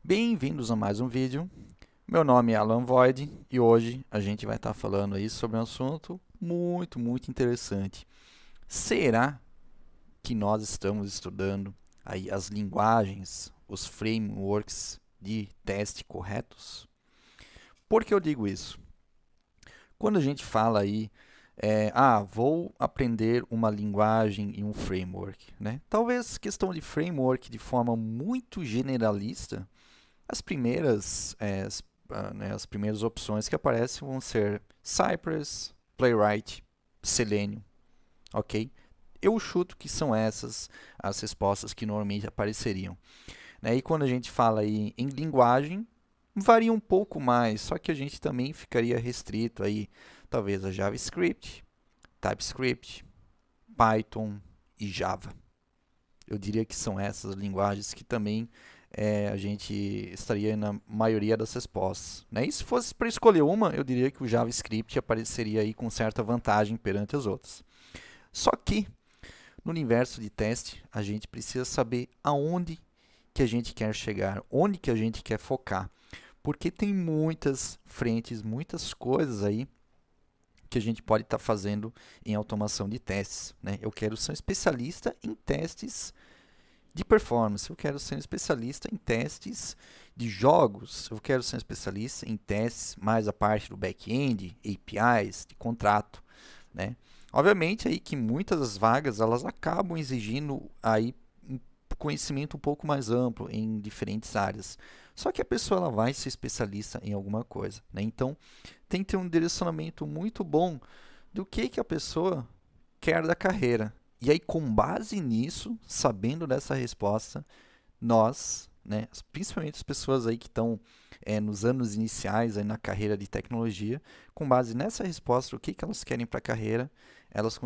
Bem-vindos a mais um vídeo. Meu nome é Alan Void e hoje a gente vai estar falando aí sobre um assunto muito interessante. Será que nós estamos estudando aí as linguagens, os frameworks de teste corretos? Por que eu digo isso? Quando a gente fala aí, vou aprender uma linguagem e um framework, né? Talvez questão de framework de forma muito generalista. As primeiras, as primeiras opções que aparecem vão ser Cypress, Playwright, Selenium, ok? Eu chuto que são essas as respostas que normalmente apareceriam. Né? E quando a gente fala aí em linguagem, varia um pouco mais, só que a gente também ficaria restrito aí, talvez a JavaScript, TypeScript, Python e Java. Eu diria que são essas linguagens que também a gente estaria na maioria das respostas. Né? E se fosse para escolher uma, eu diria que o JavaScript apareceria aí com certa vantagem perante as outras. Só que no universo de teste, a gente precisa saber aonde que a gente quer chegar, onde que a gente quer focar, porque tem muitas frentes, muitas coisas aí que a gente pode estar fazendo em automação de testes. Né? Eu quero ser um especialista em testes de performance, eu quero ser um especialista em testes de jogos, eu quero ser um especialista em testes mais a parte do back-end, APIs, de contrato, né? Obviamente aí que muitas das vagas elas acabam exigindo aí um conhecimento um pouco mais amplo em diferentes áreas. Só que a pessoa ela vai ser especialista em alguma coisa, né? Então tem que ter um direcionamento muito bom do que a pessoa quer da carreira. E aí, com base nisso, sabendo dessa resposta, nós, né, principalmente as pessoas aí que estão nos anos iniciais aí na carreira de tecnologia, com base nessa resposta, o que elas querem para a carreira, elas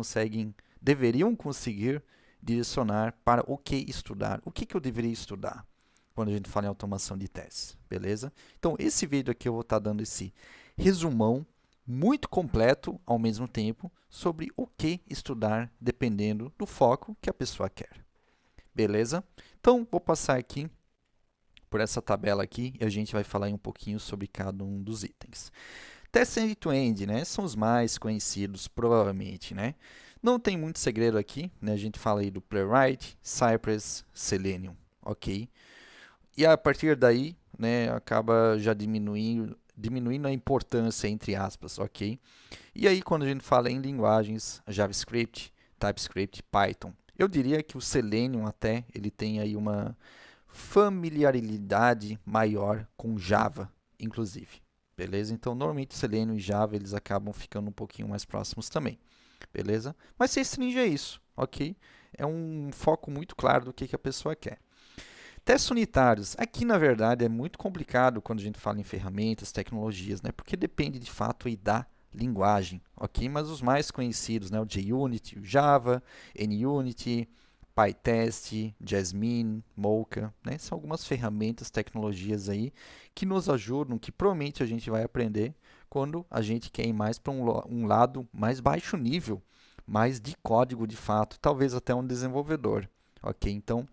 deveriam conseguir direcionar para o que estudar. O que eu deveria estudar quando a gente fala em automação de testes, beleza? Então, esse vídeo aqui eu vou estar dando esse resumão muito completo ao mesmo tempo sobre o que estudar dependendo do foco que a pessoa quer. Beleza? Então, vou passar aqui por essa tabela aqui e a gente vai falar um pouquinho sobre cada um dos itens. Teste end-to-end, né? São os mais conhecidos, provavelmente, né? Não tem muito segredo aqui, né? A gente fala aí do Playwright, Cypress, Selenium, ok? E a partir daí, né, acaba já diminuindo a importância, entre aspas, ok? E aí, quando a gente fala em linguagens, JavaScript, TypeScript, Python, eu diria que o Selenium até ele tem aí uma familiaridade maior com Java, inclusive. Beleza? Então, normalmente Selenium e Java eles acabam ficando um pouquinho mais próximos também. Beleza? Mas se restringe a isso, ok? É um foco muito claro do que a pessoa quer. Testes unitários. Aqui, na verdade, é muito complicado quando a gente fala em ferramentas, tecnologias, né? Porque depende de fato aí da linguagem, ok? Mas os mais conhecidos, né? O JUnit, o Java, NUnit, PyTest, Jasmine, Mocha, né? São algumas ferramentas, tecnologias aí que nos ajudam, que provavelmente a gente vai aprender quando a gente quer ir mais para um lado mais baixo nível, mais de código de fato, talvez até um desenvolvedor, ok? Então,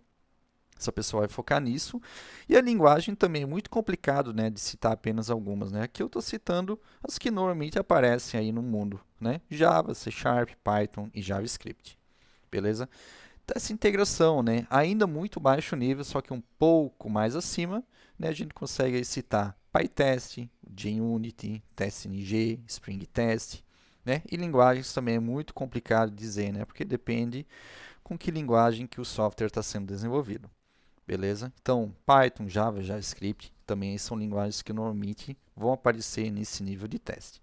essa pessoa vai focar nisso. E a linguagem também é muito complicado, né, de citar apenas algumas, né? Aqui eu estou citando as que normalmente aparecem aí no mundo, né? Java, C Sharp, Python e JavaScript. Beleza? Essa integração, né? Ainda muito baixo nível, só que um pouco mais acima, né? A gente consegue aí citar PyTest, JUnit, TestNG, Spring Test, né? E linguagens também é muito complicado de dizer, né? Porque depende com que linguagem que o software está sendo desenvolvido. Beleza? Então, Python, Java, JavaScript também são linguagens que normalmente vão aparecer nesse nível de teste.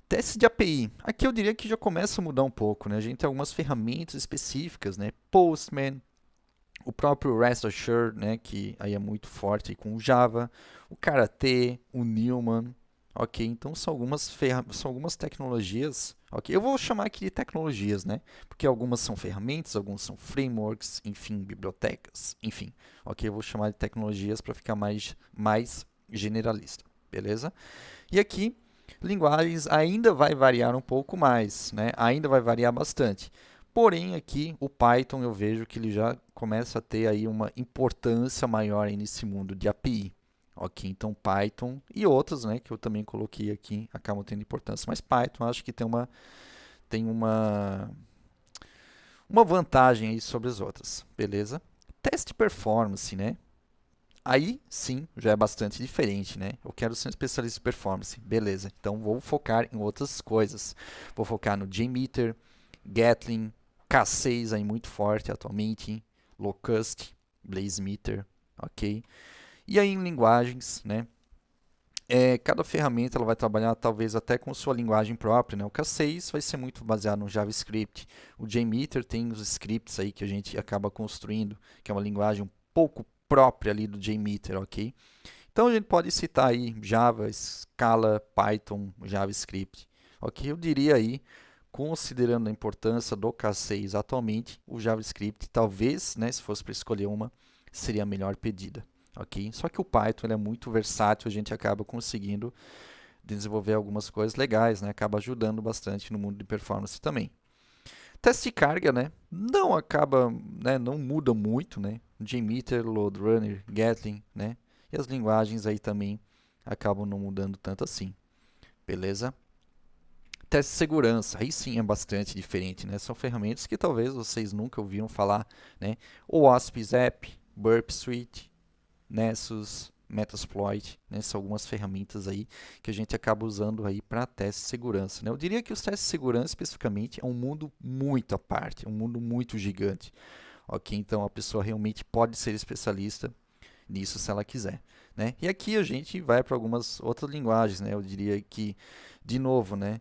Teste de API. Aqui eu diria que já começa a mudar um pouco, né? A gente tem algumas ferramentas específicas, né? Postman, o próprio REST Assured, né? Que aí é muito forte com o Java, o Karate, o Newman, ok? Então são algumas tecnologias, ok? Eu vou chamar aqui de tecnologias, né? Porque algumas são ferramentas, algumas são frameworks, enfim, bibliotecas, enfim, ok? Eu vou chamar de tecnologias para ficar mais generalista, beleza? E aqui, linguagens ainda vai variar um pouco mais, né? Ainda vai variar bastante. Porém, aqui o Python eu vejo que ele já começa a ter aí uma importância maior aí nesse mundo de API. Ok, então Python e outros, né, que eu também coloquei aqui, acabam tendo importância, mas Python acho que tem uma vantagem aí sobre as outras, beleza? Teste performance, né? Aí sim, já é bastante diferente, né? Eu quero ser um especialista em performance, beleza. Então vou focar em outras coisas. Vou focar no JMeter, Gatling, K6 aí muito forte atualmente, Locust, BlazeMeter, ok? E aí em linguagens, né? Cada ferramenta ela vai trabalhar talvez até com sua linguagem própria, né? O K6 vai ser muito baseado no JavaScript. O JMeter tem os scripts aí que a gente acaba construindo, que é uma linguagem um pouco própria ali do JMeter, ok? Então a gente pode citar aí Java, Scala, Python, JavaScript, ok? Eu diria aí, considerando a importância do K6 atualmente, o JavaScript talvez, né, se fosse para escolher uma, seria a melhor pedida. Ok? Só que o Python ele é muito versátil, a gente acaba conseguindo desenvolver algumas coisas legais, né? Acaba ajudando bastante no mundo de performance também. Teste de carga, né? Não acaba, né? Não muda muito, né? JMeter, LoadRunner, Gatling, né? E as linguagens aí também acabam não mudando tanto assim, beleza? Teste de segurança, aí sim é bastante diferente, né? São ferramentas que talvez vocês nunca ouviram falar, né? O Wasp Zap, Burp Suite, Nessus, Metasploit, né? São algumas ferramentas aí que a gente acaba usando aí para teste de segurança, né? Eu diria que os testes de segurança especificamente é um mundo muito à parte, é um mundo muito gigante, ok? Então a pessoa realmente pode ser especialista nisso se ela quiser, né? E aqui a gente vai para algumas outras linguagens, né? Eu diria que, de novo, né?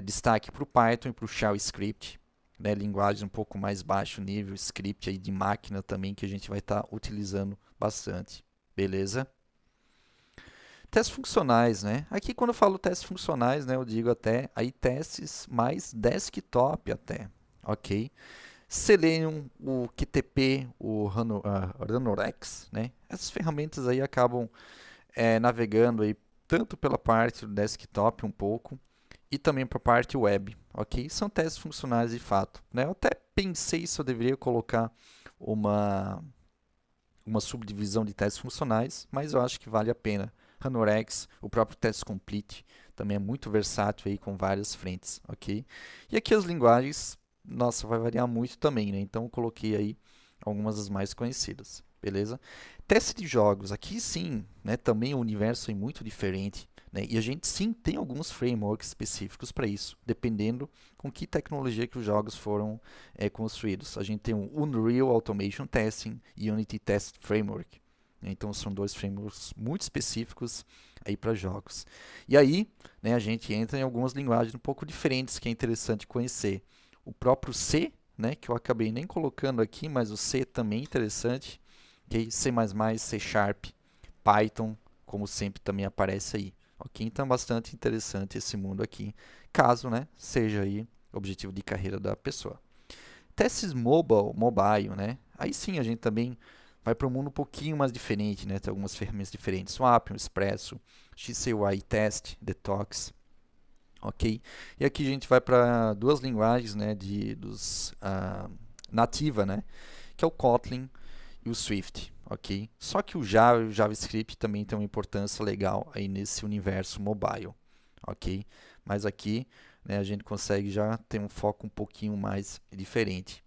Destaque para o Python e para o Shell Script, né? Linguagem um pouco mais baixo nível, script aí de máquina também que a gente vai estar utilizando bastante, beleza? Testes funcionais, né? Aqui quando eu falo testes funcionais, né, eu digo até aí testes mais desktop até, ok? Selenium, o QTP, o Ranorex, né? Essas ferramentas aí acabam navegando aí tanto pela parte do desktop um pouco e também para a parte web, ok? São testes funcionais de fato, né? Eu até pensei se eu deveria colocar uma uma subdivisão de testes funcionais, mas eu acho que vale a pena. Ranorex, o próprio Test Complete, também é muito versátil aí com várias frentes, ok? E aqui as linguagens, nossa, vai variar muito também, né? Então eu coloquei aí algumas das mais conhecidas, beleza? Teste de jogos, aqui sim, né? Também o universo é muito diferente, né? E a gente sim tem alguns frameworks específicos para isso, dependendo com que tecnologia que os jogos foram construídos. A gente tem o Unreal Automation Testing e Unity Test Framework. Então são dois frameworks muito específicos aí para jogos. E aí, né, a gente entra em algumas linguagens um pouco diferentes que é interessante conhecer. O próprio C, né, que eu acabei nem colocando aqui, mas o C também é interessante. Okay? C++, C Sharp, Python, como sempre também aparece aí. Ok? Então é bastante interessante esse mundo aqui, caso, né, seja aí objetivo de carreira da pessoa. Testes mobile, né? Aí sim a gente também vai para um mundo um pouquinho mais diferente, né? Tem algumas ferramentas diferentes, o Appium, Expresso, XCUI Test, Detox, ok? E aqui a gente vai para duas linguagens, né? Nativa, né? Que é o Kotlin e o Swift, ok? Só que o Java e o JavaScript também tem uma importância legal aí nesse universo mobile, ok? Mas aqui, né, a gente consegue já ter um foco um pouquinho mais diferente.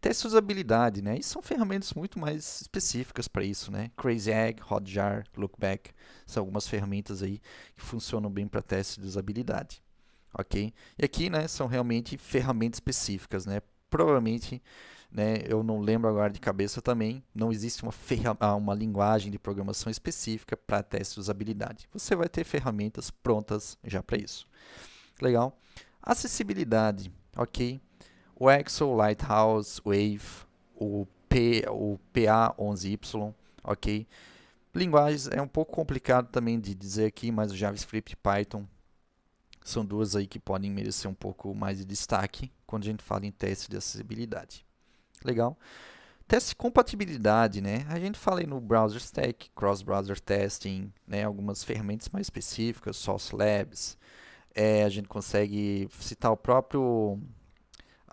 Teste de usabilidade, né? E são ferramentas muito mais específicas para isso, né? Crazy Egg, Hotjar, Lookback, são algumas ferramentas aí que funcionam bem para teste de usabilidade, ok? E aqui, né, são realmente ferramentas específicas, né? Provavelmente, né, eu não lembro agora de cabeça também, não existe uma linguagem de programação específica para teste de usabilidade. Você vai ter ferramentas prontas já para isso. Legal? Acessibilidade, ok? O Exo, Lighthouse, Wave, o PA11Y, ok? Linguagens é um pouco complicado também de dizer aqui, mas o JavaScript e Python são duas aí que podem merecer um pouco mais de destaque quando a gente fala em teste de acessibilidade. Legal? Teste de compatibilidade, né? A gente fala aí no Browser Stack, Cross-Browser Testing, né? Algumas ferramentas mais específicas, Sauce Labs. A gente consegue citar o próprio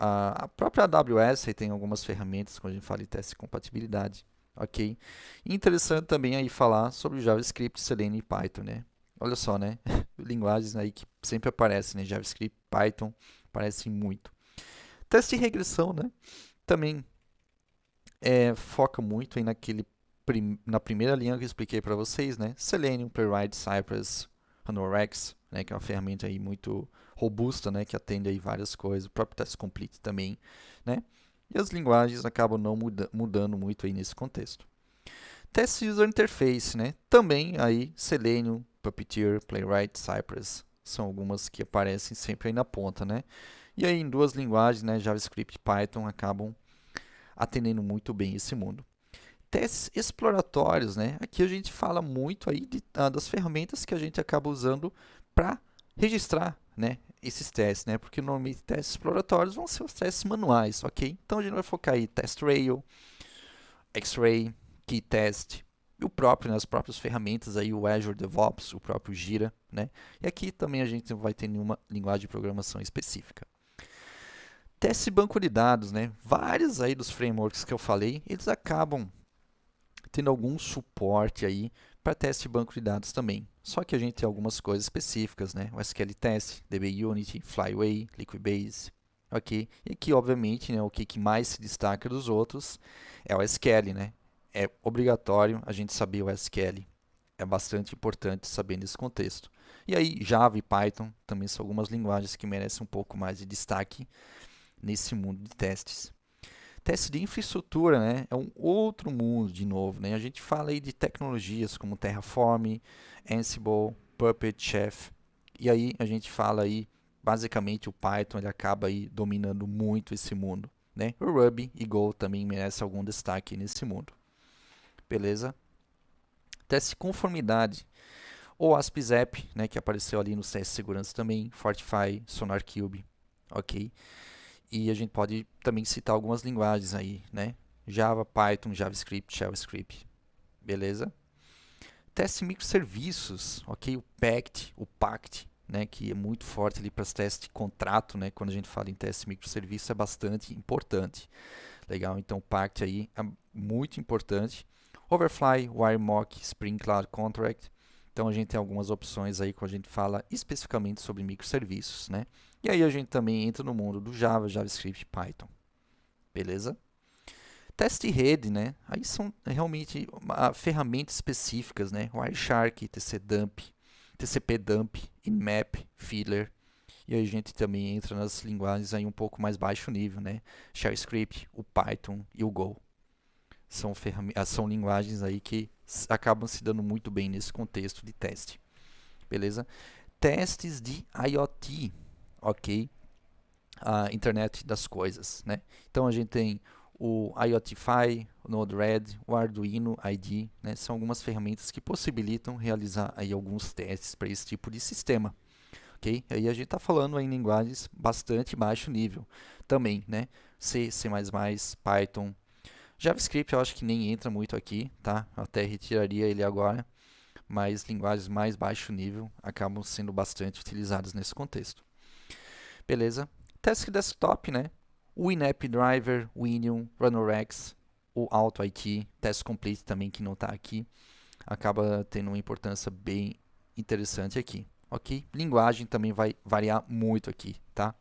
A própria AWS aí tem algumas ferramentas quando a gente fala em teste de compatibilidade, ok? E interessante também aí falar sobre JavaScript, Selenium e Python, né? Olha só, né? Linguagens aí que sempre aparecem, né? JavaScript, Python, aparecem muito. Teste de regressão, né? Também foca muito aí na primeira linha que eu expliquei para vocês, né? Selenium, Playwright, Cypress, Ranorex, né? Que é uma ferramenta aí muito robusta, né? Que atende aí várias coisas. O próprio Test Complete também, né? E as linguagens acabam não mudando muito aí nesse contexto. Test User Interface, né? Também aí Selenium, Puppeteer, Playwright, Cypress são algumas que aparecem sempre aí na ponta, né? E aí em duas linguagens, né? JavaScript e Python acabam atendendo muito bem esse mundo. Testes exploratórios, né? Aqui a gente fala muito aí das ferramentas que a gente acaba usando para registrar, né, esses testes, né? Porque normalmente testes exploratórios vão ser os testes manuais, ok? Então a gente vai focar aí TestRail, X-Ray, KeyTest, e o próprio, né, as próprias ferramentas aí, o Azure DevOps, o próprio Jira, né? E aqui também a gente não vai ter nenhuma linguagem de programação específica. Teste banco de dados, né? Vários aí dos frameworks que eu falei, eles acabam tendo algum suporte aí para teste de banco de dados também. Só que a gente tem algumas coisas específicas, né? O SQL Test, DBUnit, Flyway, Liquibase, ok? E aqui, obviamente, né, o que mais se destaca dos outros é o SQL, né? É obrigatório a gente saber o SQL. É bastante importante saber nesse contexto. E aí, Java e Python também são algumas linguagens que merecem um pouco mais de destaque nesse mundo de testes. Teste de infraestrutura, né, é um outro mundo de novo, né? A gente fala aí de tecnologias como Terraform, Ansible, Puppet, Chef. E aí a gente fala aí, basicamente o Python ele acaba aí dominando muito esse mundo, né? O Ruby e Go também merece algum destaque nesse mundo. Beleza? Teste de conformidade. O ASP.ZAP, né, que apareceu ali nos testes de segurança também, Fortify, SonarQube, ok? E a gente pode também citar algumas linguagens aí, né? Java, Python, JavaScript, Shell Script, beleza? Teste microserviços, ok? O PACT, né? Que é muito forte ali para os testes de contrato, né? Quando a gente fala em teste microserviços é bastante importante, legal? Então o PACT aí é muito importante. Overfly, WireMock, Spring Cloud Contract. Então a gente tem algumas opções aí quando a gente fala especificamente sobre microserviços, né? E aí a gente também entra no mundo do Java, JavaScript e Python. Beleza? Teste de rede, né? Aí são realmente ferramentas específicas, né? Wireshark, TCP-Dump, Nmap, Fiddler. E aí a gente também entra nas linguagens aí um pouco mais baixo nível, né? Shell Script, o Python e o Go. São linguagens aí que acabam se dando muito bem nesse contexto de teste. Beleza? Testes de IoT, ok? A internet das coisas, né? Então a gente tem o IoTFi, o Node-RED, o Arduino IDE, né? São algumas ferramentas que possibilitam realizar aí alguns testes para esse tipo de sistema, ok? Aí a gente está falando em linguagens bastante baixo nível também, né? C, C++, Python, JavaScript eu acho que nem entra muito aqui, tá? Eu até retiraria ele agora, mas linguagens mais baixo nível acabam sendo bastante utilizadas nesse contexto. Beleza? Teste desktop, né? O Winamp Driver, o Winion, Ranorex, o AutoIT, Test Complete também que não está aqui, acaba tendo uma importância bem interessante aqui, ok? Linguagem também vai variar muito aqui, tá?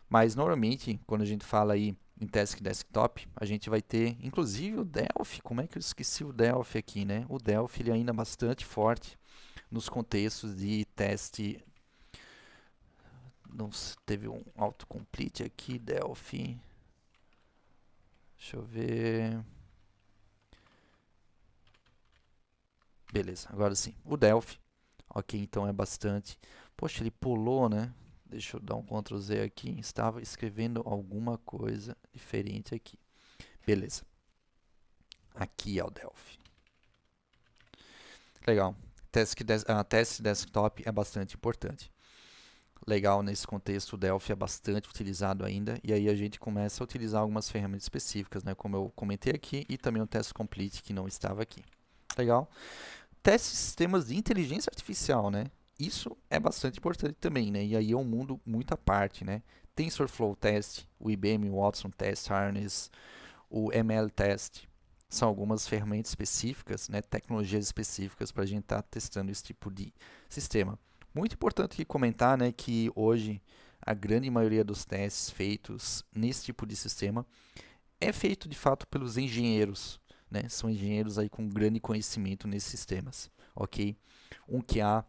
Mas normalmente, quando a gente fala aí em teste desktop, a gente vai ter, inclusive o Delphi, como é que eu esqueci o Delphi aqui, né? O Delphi ele ainda é bastante forte nos contextos de teste. Não teve um autocomplete aqui, Delphi. Deixa eu ver. Beleza, agora sim. O Delphi. Ok, então é bastante. Poxa, ele pulou, né? Deixa eu dar um Ctrl Z aqui. Estava escrevendo alguma coisa diferente aqui. Beleza. Aqui é o Delphi. Legal. Teste desktop é bastante importante. Legal, nesse contexto o Delphi é bastante utilizado ainda, e aí a gente começa a utilizar algumas ferramentas específicas, né, como eu comentei aqui, e também o Test Complete que não estava aqui. Legal? Teste de sistemas de inteligência artificial, né? isso é bastante importante também, né? E aí é um mundo muito à parte, né? TensorFlow Test, o IBM Watson Test Harness, o ML Test, são algumas ferramentas específicas, né, tecnologias específicas para a gente estar testando esse tipo de sistema. Muito importante aqui comentar, né, que hoje a grande maioria dos testes feitos nesse tipo de sistema é feito de fato pelos engenheiros, né? São engenheiros aí com grande conhecimento nesses sistemas, ok? Um QA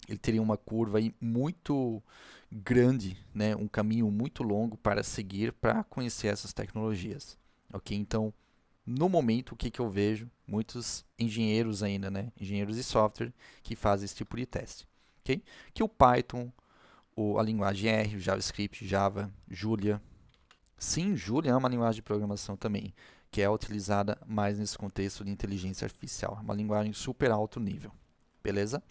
ele teria uma curva aí muito grande, né? Um caminho muito longo para seguir para conhecer essas tecnologias, ok? Então, no momento, o que eu vejo? Muitos engenheiros ainda, né? Engenheiros de software que fazem esse tipo de teste, ok? Que o Python, a linguagem R, o JavaScript, Java, Julia. Sim, Julia é uma linguagem de programação também, que é utilizada mais nesse contexto de inteligência artificial. É uma linguagem super alto nível, beleza?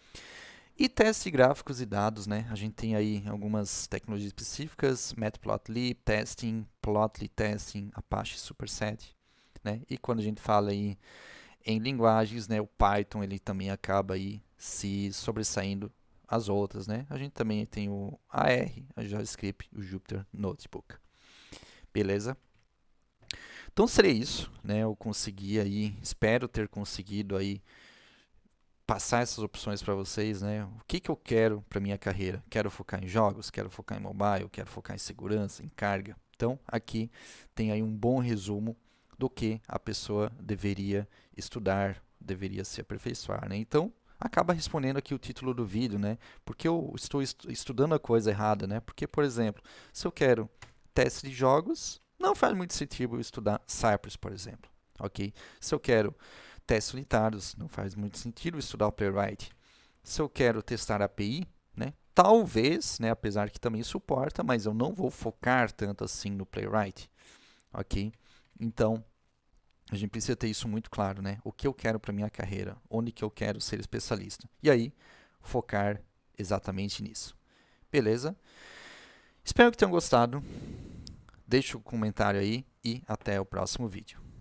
E testes gráficos e dados, né? A gente tem aí algumas tecnologias específicas, Matplotlib Testing, Plotly Testing, Apache Superset, né? E quando a gente fala aí em linguagens, né, o Python ele também acaba aí se sobressaindo as outras, né? A gente também tem o AR, a JavaScript, o Jupyter Notebook. Beleza? Então seria isso, né? Eu consegui aí, espero ter conseguido aí passar essas opções para vocês, né? O que eu quero para minha carreira? Quero focar em jogos, quero focar em mobile, quero focar em segurança, em carga. Então, aqui tem aí um bom resumo do que a pessoa deveria estudar, deveria se aperfeiçoar, né? Então, acaba respondendo aqui o título do vídeo, né? Porque eu estou estudando a coisa errada, né? Porque, por exemplo, se eu quero teste de jogos, não faz muito sentido eu estudar Cypress, por exemplo, ok? Se eu quero testes unitários, não faz muito sentido estudar o Playwright. Se eu quero testar a API, né, talvez, né, apesar que também suporta, mas eu não vou focar tanto assim no Playwright, ok? Então, a gente precisa ter isso muito claro, né? O que eu quero para minha carreira, onde que eu quero ser especialista. E aí, focar exatamente nisso. Beleza? Espero que tenham gostado. Deixe um comentário aí e até o próximo vídeo.